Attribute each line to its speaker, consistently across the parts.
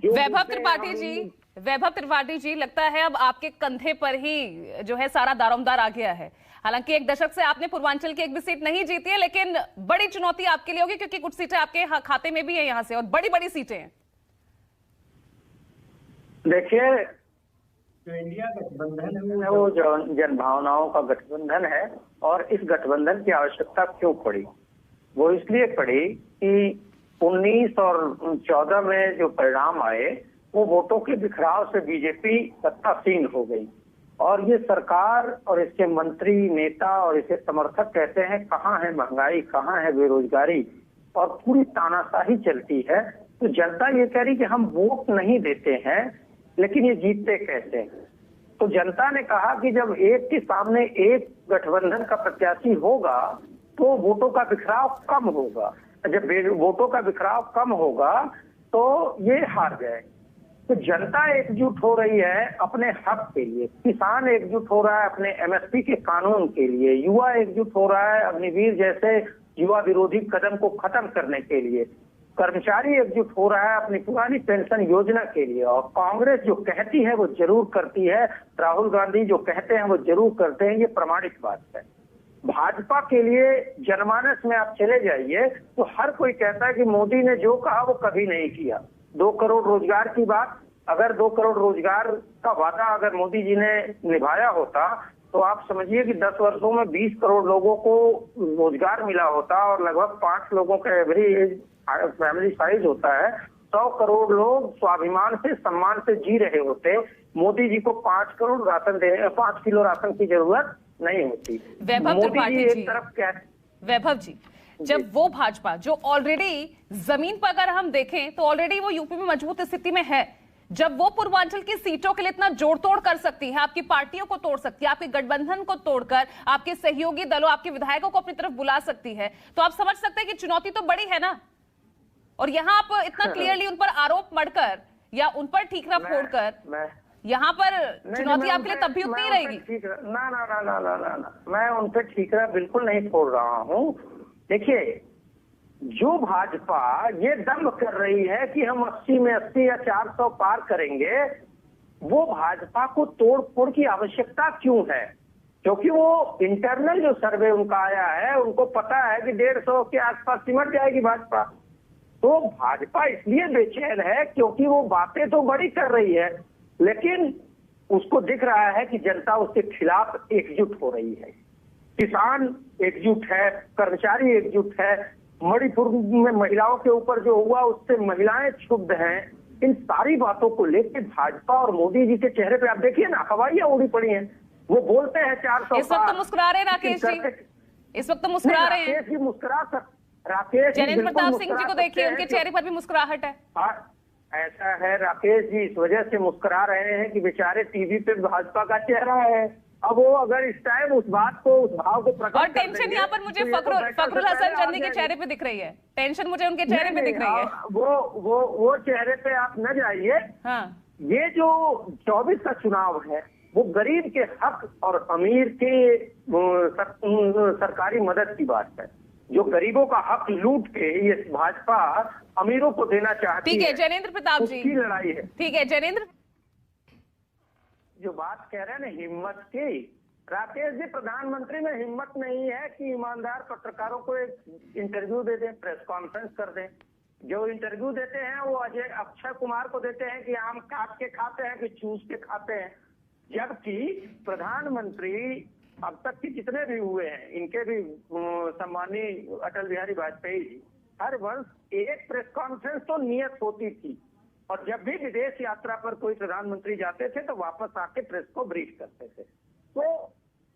Speaker 1: वैभव त्रिपाठी जी, लगता है अब आपके कंधे पर ही जो है सारा दारोमदार आ गया है। हालांकि एक दशक से आपने पूर्वांचल की एक भी सीट नहीं जीती है, लेकिन बड़ी चुनौती आपके लिए होगी क्योंकि कुछ सीटें आपके खाते में भी है यहां से, और बड़ी बड़ी सीटें हैं।
Speaker 2: देखिए, जो इंडिया गठबंधन है वो जनभावनाओं का गठबंधन है, और इस गठबंधन की आवश्यकता क्यों पड़ी? वो इसलिए पड़ी कि 19 और 14 में जो परिणाम आए वो वोटों के बिखराव से बीजेपी सत्तासीन हो गई, और ये सरकार और इसके मंत्री, नेता और इसके समर्थक कहते हैं कहाँ है महंगाई, कहाँ है बेरोजगारी, और पूरी तानाशाही चलती है। तो जनता ये कह रही कि हम वोट नहीं देते हैं, लेकिन ये जीतते कैसे हैं? तो जनता ने कहा कि जब एक के सामने एक गठबंधन का प्रत्याशी होगा तो वोटों का बिखराव कम होगा। जब वोटों का बिखराव कम होगा तो ये हार गए। तो जनता एकजुट हो रही है अपने हक के लिए, किसान एकजुट हो रहा है अपने एमएसपी के कानून के लिए, युवा एकजुट हो रहा है अग्निवीर जैसे युवा विरोधी कदम को खत्म करने के लिए, कर्मचारी एकजुट हो रहा है अपनी पुरानी पेंशन योजना के लिए, और कांग्रेस जो कहती है वो जरूर करती है, राहुल गांधी जो कहते हैं वो जरूर करते हैं, ये प्रमाणित बात है। भाजपा के लिए जनमानस में आप चले जाइए तो हर कोई कहता है कि मोदी ने जो कहा वो कभी नहीं किया। 2 करोड़ रोजगार की बात, अगर 2 करोड़ रोजगार का वादा अगर मोदी जी ने निभाया होता तो आप समझिए कि 10 वर्षों में 20 करोड़ लोगों को रोजगार मिला होता, और लगभग 5 लोगों का एवरेज फैमिली साइज होता है। 100 करोड़ लोग स्वाभिमान से, सम्मान से जी रहे होते। मोदी जी को 5 करोड़ राशन देने, 5 किलो राशन की जरूरत नहीं होती।
Speaker 1: वैभव त्रिपाठी जी, वैभव जी, जब वो भाजपा जो ऑलरेडी जमीन पर अगर हम देखें तो ऑलरेडी वो यूपी में मजबूत स्थिति में है, जब वो पूर्वांचल की सीटों के लिए इतना जोड़ तोड़ कर सकती है, आपकी पार्टियों को तोड़ सकती है, आपके गठबंधन को तोड़कर आपके सहयोगी दलों, आपके विधायकों को अपनी तरफ बुला सकती है, तो आप समझ सकते हैं कि चुनौती तो बड़ी है ना। और यहाँ आप इतना क्लियरली उन पर आरोप मढ़कर या उन पर ठीकरा फोड़कर, यहाँ पर चुनौती आपके लिए तब भी उतनी ही रहेगी।
Speaker 2: ना ना ना ना ना ना ना, मैं उन पर ठीकरा बिल्कुल नहीं फोड़ रहा हूँ। देखिए, जो भाजपा ये दम कर रही है कि हम 80 में 80 या 400 पार करेंगे, वो भाजपा को तोड़ फोड़ की आवश्यकता क्यों है? क्योंकि वो इंटरनल जो सर्वे उनका आया है, उनको पता है कि 150 के आसपास सिमट जाएगी भाजपा। तो भाजपा इसलिए बेचैन है क्योंकि वो बातें तो बड़ी कर रही है, लेकिन उसको दिख रहा है कि जनता उसके खिलाफ एकजुट हो रही है। किसान एकजुट है, कर्मचारी एकजुट है, मणिपुर में महिलाओं के ऊपर जो हुआ उससे महिलाएं क्षुब्ध हैं। इन सारी बातों को लेकर भाजपा और मोदी जी के चेहरे पे आप देखिए ना, हवाइयां उड़ी पड़ी हैं। वो बोलते हैं 400
Speaker 1: इस वक्त तो मुस्कुरा रहे राकेश जी, इस वक्त तो मुस्कुरा रहे हैं।
Speaker 2: राकेश जी मुस्कुरा राकेश
Speaker 1: जयेंद्र प्रताप सिंह जी को देखिए, उनके चेहरे पर भी मुस्कुराहट है।
Speaker 2: ऐसा है राकेश जी, इस वजह से मुस्कुरा रहे हैं कि बेचारे टीवी पे भाजपा का चेहरा है। अब वो अगर इस टाइम उस बात को, उस भाव को प्रकट,
Speaker 1: और टेंशन यहाँ पर मुझे फखरुल हसन चंदी के चेहरे पे दिख रही है, टेंशन मुझे उनके चेहरे पे दिख रही है।
Speaker 2: वो चेहरे पे आप न जाइए।
Speaker 1: हाँ।
Speaker 2: ये जो 24 का चुनाव है वो गरीब के हक और अमीर के सरकारी मदद की बात है। जो गरीबों का हक लूट के ये भाजपा अमीरों को देना चाहती है।
Speaker 1: ठीक है जयेंद्र प्रताप जी,
Speaker 2: उसकी लड़ाई है।
Speaker 1: ठीक है जयेंद्र,
Speaker 2: जो बात कह रहे हैं ना हिम्मत की, राकेश जी, प्रधानमंत्री में हिम्मत नहीं है कि ईमानदार पत्रकारों को एक इंटरव्यू दे दें, प्रेस कॉन्फ्रेंस कर दें। जो इंटरव्यू देते हैं वो अक्षय कुमार को देते हैं कि आम काट के खाते हैं कि चूस के खाते हैं, जबकि प्रधानमंत्री अब तक के जितने भी हुए हैं, इनके भी सम्मानीय अटल बिहारी वाजपेयी जी, हर वर्ष एक प्रेस कॉन्फ्रेंस तो नियत होती थी, और जब भी विदेश यात्रा पर कोई प्रधानमंत्री जाते थे तो वापस आके प्रेस को ब्रीफ करते थे। तो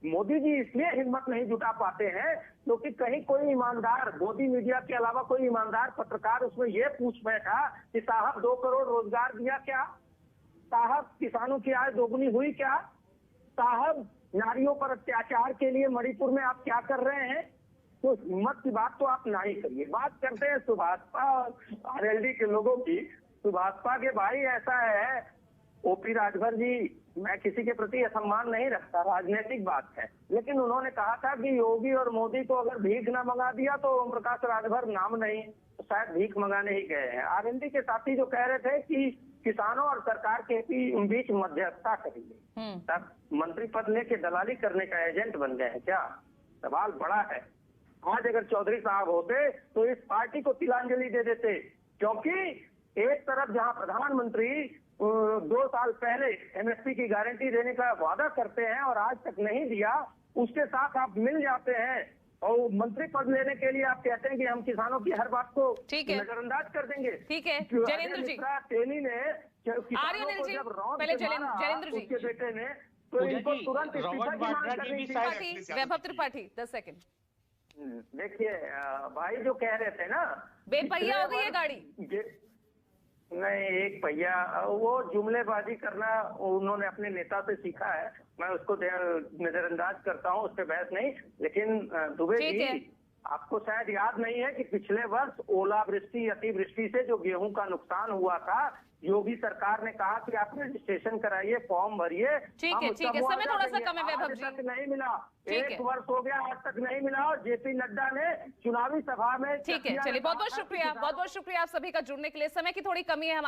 Speaker 2: मोदी जी इसलिए हिम्मत नहीं जुटा पाते हैं क्योंकि कहीं कोई ईमानदार, मोदी मीडिया के अलावा कोई ईमानदार पत्रकार उसमें ये पूछ बैठा कि साहब 2 करोड़ रोजगार दिया क्या, साहब किसानों की आय दोगुनी हुई क्या, साहब नारियों पर अत्याचार के लिए मणिपुर में आप क्या कर रहे हैं। तो हिम्मत की बात तो आप ना ही करिए। बात करते हैं सुभाषपा और आरएलडी के लोगों की। सुभाषपा के भाई ऐसा है, ओपी राजभर जी, मैं किसी के प्रति असम्मान नहीं रखता, राजनीतिक बात है, लेकिन उन्होंने कहा था कि योगी और मोदी को अगर भीख ना मंगा दिया तो ओम प्रकाश राजभर नाम नहीं, तो शायद भीख मंगाने ही गए हैं। आरएलडी के साथी जो कह रहे थे कि किसानों और सरकार के बीच मध्यस्थता करेंगे। तब मंत्री पद लेके दलाली करने का एजेंट बन गए हैं क्या? सवाल बड़ा है। आज अगर चौधरी साहब होते तो इस पार्टी को तिलांजलि दे देते, क्योंकि एक तरफ जहां प्रधानमंत्री 2 साल पहले एमएसपी की गारंटी देने का वादा करते हैं और आज तक नहीं दिया, उसके साथ आप मिल जाते हैं और मंत्री पद लेने के लिए आप कहते हैं कि हम किसानों की हर बात को नजरअंदाज कर देंगे।
Speaker 1: ठीक है जयेंद्र जी,
Speaker 2: टेनी ने
Speaker 1: आर्यनिल जी, पहले जयेंद्र जी
Speaker 2: उसके बेटे ने, तो इनको तुरंत इस्तीफा की मांग करनी थी।
Speaker 1: वैभव त्रिपाठी 10 सेकंड।
Speaker 2: देखिए भाई जो कह रहे थे ना,
Speaker 1: बेपहिया हो गई है गाड़ी।
Speaker 2: नहीं, एक पहिया, वो जुमलेबाजी करना उन्होंने अपने नेता से सीखा है, मैं उसको नजरअंदाज करता हूँ, उस पर बहस नहीं। लेकिन दुबे जी, आपको शायद याद नहीं है कि पिछले वर्ष ओलावृष्टि अतिवृष्टि से जो गेहूं का नुकसान हुआ था, योगी सरकार ने कहा कि आप रजिस्ट्रेशन कराइए, फॉर्म भरिए।
Speaker 1: ठीक है, समय थोड़ा सा कम है वैभव जी।
Speaker 2: तक नहीं मिला, 1 वर्ष हो गया, आज तक नहीं मिला, और जेपी नड्डा ने चुनावी सभा में।
Speaker 1: ठीक है, चलिए बहुत बहुत शुक्रिया आप सभी का जुड़ने के लिए। समय की थोड़ी कमी है हमारी।